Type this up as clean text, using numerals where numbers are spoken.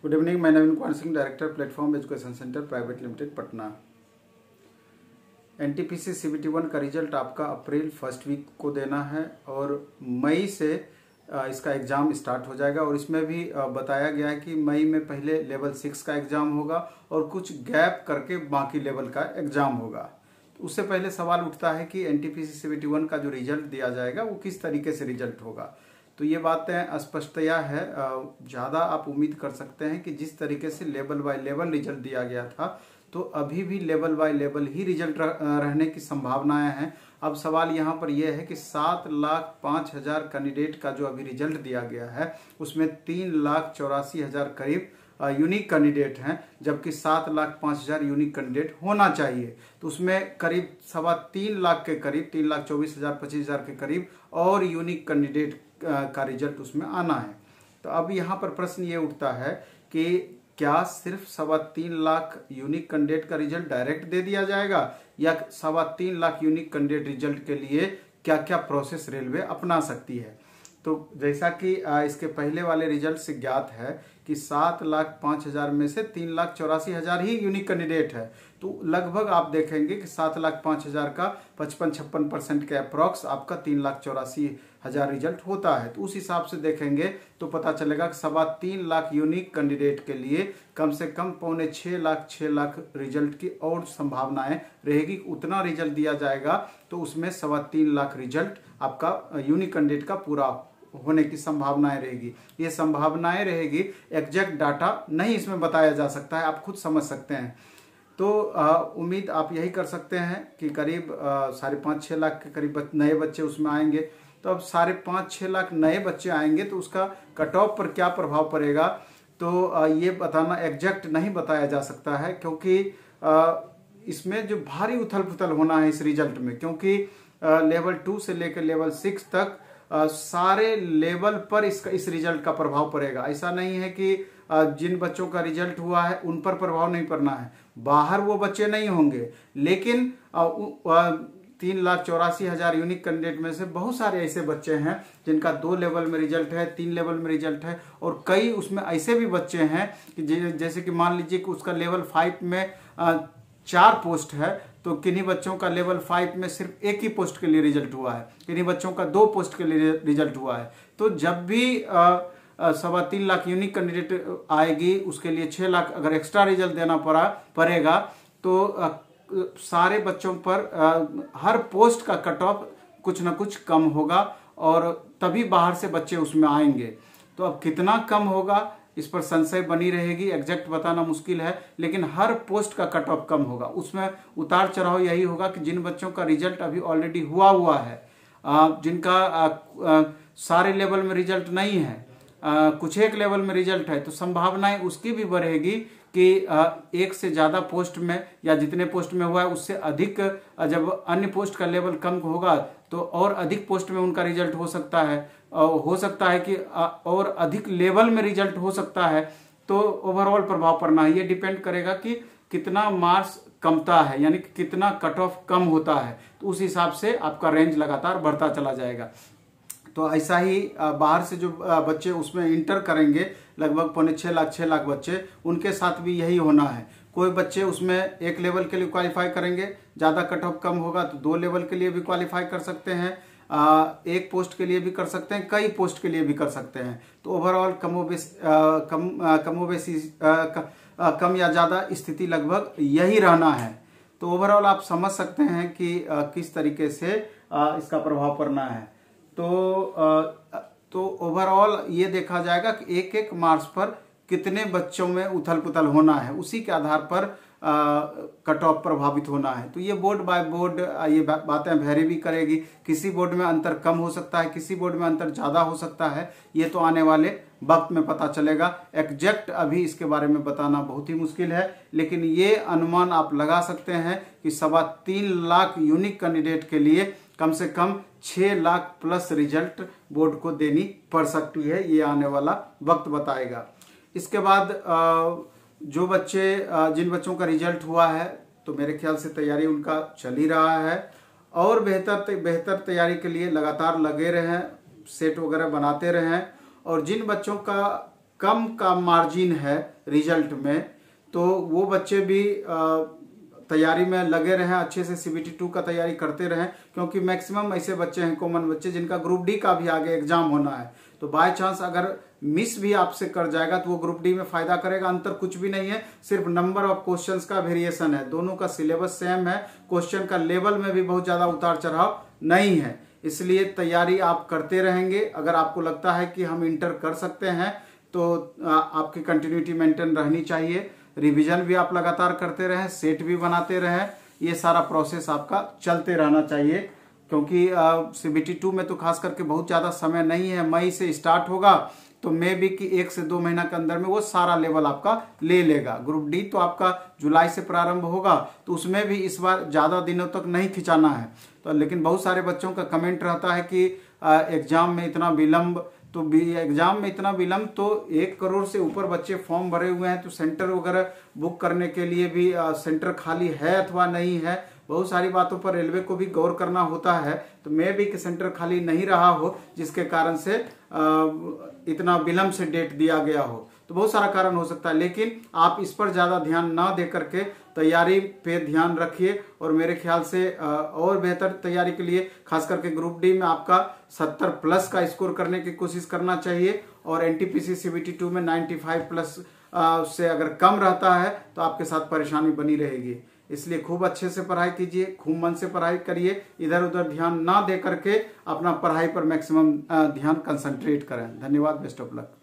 Good evening, मैं Naveen Kumar Singh, director platform education centre private limited Patna. NTPC CBT 1 का result आपका April first week को देना है और मई से इसका एग्ज़ाम स्टार्ट हो जाएगा। और इसमें भी बताया गया है कि मई में पहले लेवल 6 का एग्ज़ाम होगा और कुछ गैप करके बाकी लेवल का एग्ज़ाम होगा। तो उससे पहले सवाल उठता है कि एनटीपीसी सीबीटी 1 का जो रिजल्ट दिया जाएगा वो किस तरीके से रिजल्ट होगा। तो ये बातें स्पष्टतया है, ज़्यादा आप उम्मीद कर सकते हैं कि जिस तरीके से लेवल बाय लेवल रिजल्ट दिया गया था तो अभी भी level by level he result रहने की संभावनाएं हैं। अब सवाल यहाँ पर यह है कि 7,05,000 कैंडिडेट का जो अभी रिजल्ट दिया गया है उसमें 3,84,000 करीब यूनिक कैंडिडेट हैं, जबकि 7,05,000 यूनिक कैंडिडेट होना चाहिए। तो उसमें करीब 3.25 लाख के करीब 3,24,000 25,000 के करीब और यूनिक कैंडिडेट का रिजल्ट उसमें आना है। तो अब यहाँ पर प्रश्न ये उठता है कि क्या सिर्फ 3.25 लाख यूनिक कैंडिडेट का रिजल्ट डायरेक्ट दे दिया जाएगा या 3.25 लाख यूनिक कैंडिडेट रिजल्ट के लिए क्या क्या प्रोसेस रेलवे अपना सकती है। तो जैसा कि इसके पहले वाले रिजल्ट से ज्ञात है कि 7,05,000 में से 3,84,000 ही यूनिक कैंडिडेट है। तो लगभग आप देखेंगे कि 7,05,000 का 55-56% के अप्रॉक्स आपका 3,84,000 रिजल्ट होता है। तो उस हिसाब से देखेंगे तो पता चलेगा कि 3.25 लाख यूनिक कैंडिडेट के लिए कम से कम 6 लाख रिजल्ट की और संभावनाएं रहेगी। उतना रिजल्ट दिया जाएगा तो उसमें 3.25 लाख रिजल्ट आपका यूनिक कैंडिडेट का पूरा होने की संभावनाएं रहेगी। ये संभावनाएं रहेगी, एग्जैक्ट डाटा नहीं इसमें बताया जा सकता है, आप खुद समझ सकते हैं। तो उम्मीद आप यही कर सकते हैं कि करीब 5.5-6 लाख के करीब नए बच्चे उसमें आएंगे। तो अब 5.5-6 लाख नए बच्चे आएंगे तो उसका कट ऑफ पर क्या प्रभाव पड़ेगा तो ये बताना एग्जैक्ट नहीं बताया जा सकता है, क्योंकि इसमें जो भारी उथल पुथल होना है इस रिजल्ट में, क्योंकि लेवल 2 से लेकर लेवल 6 तक सारे लेवल पर इस रिजल्ट का प्रभाव पड़ेगा। ऐसा नहीं है कि जिन बच्चों का रिजल्ट हुआ है उन पर प्रभाव नहीं पड़ना है, बाहर वो बच्चे नहीं होंगे, लेकिन 3,84,000 यूनिक कैंडिडेट में से बहुत सारे ऐसे बच्चे हैं जिनका 2 लेवल में रिजल्ट है, 3 लेवल में रिजल्ट है, और कई उसमें ऐसे भी बच्चे हैं कि जैसे कि मान लीजिए कि उसका लेवल 5 में 4 पोस्ट है तो किन्हीं बच्चों का लेवल 5 में सिर्फ 1 ही पोस्ट के लिए रिजल्ट हुआ है, किन्हीं बच्चों का 2 पोस्ट के लिए रिजल्ट हुआ है। तो जब भी 3.25 लाख यूनिक कैंडिडेट आएगी उसके लिए 6 लाख अगर एक्स्ट्रा रिजल्ट देना पड़ेगा तो सारे बच्चों पर हर पोस्ट का कट ऑफ कुछ ना कुछ कम होगा और तभी बाहर से बच्चे उसमें आएंगे। तो अब कितना कम होगा इस पर संशय बनी रहेगी, एग्जैक्ट बताना मुश्किल है, लेकिन हर पोस्ट का कट ऑफ कम होगा। उसमें उतार चढ़ाव यही होगा कि जिन बच्चों का रिजल्ट अभी ऑलरेडी हुआ है, जिनका सारे लेवल में रिजल्ट नहीं है, कुछ एक लेवल में रिजल्ट है, तो संभावनाएं उसकी भी बढ़ेगी कि एक से ज़्यादा पोस्ट में या जितने पोस्ट में हुआ है उससे अधिक जब अन्य पोस्ट का लेवल कम होगा तो और अधिक पोस्ट में उनका रिजल्ट हो सकता है कि और अधिक लेवल में रिजल्ट हो सकता है। तो ओवरऑल प्रभाव पड़ना है, ये डिपेंड करेगा कि कितना मार्क्स कमता है, यानी कि कितना कट ऑफ कम होता है, तो उस हिसाब से आपका रेंज लगातार बढ़ता चला जाएगा। तो ऐसा ही बाहर से जो बच्चे उसमें इंटर करेंगे लगभग 6 लाख बच्चे, उनके साथ भी यही होना है। कोई बच्चे उसमें 1 लेवल के लिए क्वालिफाई करेंगे, ज़्यादा कट ऑफ कम होगा तो 2 लेवल के लिए भी क्वालिफाई कर सकते हैं, 1 पोस्ट के लिए भी कर सकते हैं, कई पोस्ट के लिए भी कर सकते हैं। तो ओवरऑल कम या ज़्यादा स्थिति लगभग यही रहना है। तो ओवरऑल आप समझ सकते हैं कि किस तरीके से इसका प्रभाव पड़ना है। तो ओवरऑल ये देखा जाएगा कि एक मार्क्स पर कितने बच्चों में उथल पुथल होना है, उसी के आधार पर कट ऑफ प्रभावित होना है। तो ये बोर्ड बाय बोर्ड ये बातें वेरी भी करेगी, किसी बोर्ड में अंतर कम हो सकता है, किसी बोर्ड में अंतर ज़्यादा हो सकता है, ये तो आने वाले वक्त में पता चलेगा। एग्जैक्ट अभी इसके बारे में बताना बहुत ही मुश्किल है, लेकिन ये अनुमान आप लगा सकते हैं कि 3.25 लाख यूनिक कैंडिडेट के लिए कम से कम 6 लाख प्लस रिजल्ट बोर्ड को देनी पड़ सकती है, ये आने वाला वक्त बताएगा। इसके बाद जिन बच्चों का रिजल्ट हुआ है तो मेरे ख्याल से तैयारी उनका चल ही रहा है और बेहतर तैयारी के लिए लगातार लगे रहें, सेट वगैरह बनाते रहें। और जिन बच्चों का कम का मार्जिन है रिजल्ट में, तो वो बच्चे भी तैयारी में लगे रहें, अच्छे से CBT 2 का तैयारी करते रहें, क्योंकि मैक्सिमम ऐसे बच्चे हैं, कॉमन बच्चे, जिनका ग्रुप डी का भी आगे एग्जाम होना है। तो बाय चांस अगर मिस भी आपसे कर जाएगा तो वो ग्रुप डी में फायदा करेगा। अंतर कुछ भी नहीं है, सिर्फ नंबर ऑफ क्वेश्चंस का वेरिएशन है। दोनों का सिलेबस सेम है, क्वेश्चन का लेवल में भी बहुत ज्यादा उतार चढ़ाव नहीं है। इसलिए तैयारी आप करते रहेंगे। अगर आपको लगता है कि हम इंटर कर सकते हैं तो आपकी कंटिन्यूटी मेंटेन रहनी चाहिए। रिवीजन भी आप लगातार करते रहें, सेट भी बनाते रहें, ये सारा प्रोसेस आपका चलते रहना चाहिए। क्योंकि CBT 2 में तो खास करके बहुत ज़्यादा समय नहीं है, मई से स्टार्ट होगा, तो मे भी कि 1 से 2 महीना के अंदर में वो सारा लेवल आपका ले लेगा। ग्रुप डी तो आपका जुलाई से प्रारंभ होगा, तो उसमें भी इस बार ज़्यादा दिनों तक नहीं खिंचाना है। तो लेकिन बहुत सारे बच्चों का कमेंट रहता है कि एग्जाम में इतना विलम्ब, तो एग्जाम में इतना विलम्ब, तो 1 करोड़ से ऊपर बच्चे फॉर्म भरे हुए हैं, तो सेंटर वगैरह बुक करने के लिए भी सेंटर खाली है अथवा नहीं है, बहुत सारी बातों पर रेलवे को भी गौर करना होता है। तो मे भी कि सेंटर खाली नहीं रहा हो, जिसके कारण से इतना विलम्ब से डेट दिया गया हो, तो बहुत सारा कारण हो सकता है। लेकिन आप इस पर ज्यादा ध्यान ना दे करके तैयारी पे ध्यान रखिए, और मेरे ख्याल से और बेहतर तैयारी के लिए खास करके ग्रुप डी में आपका 70 प्लस का स्कोर करने की कोशिश करना चाहिए, और NTPC CBT 2 में 95 प्लस से अगर कम रहता है तो आपके साथ परेशानी बनी रहेगी। इसलिए खूब अच्छे से पढ़ाई कीजिए, खूब मन से पढ़ाई करिए, इधर उधर ध्यान ना दे करके अपना पढ़ाई पर मैक्सिमम ध्यान कंसंट्रेट करें। धन्यवाद, बेस्ट ऑफ लक।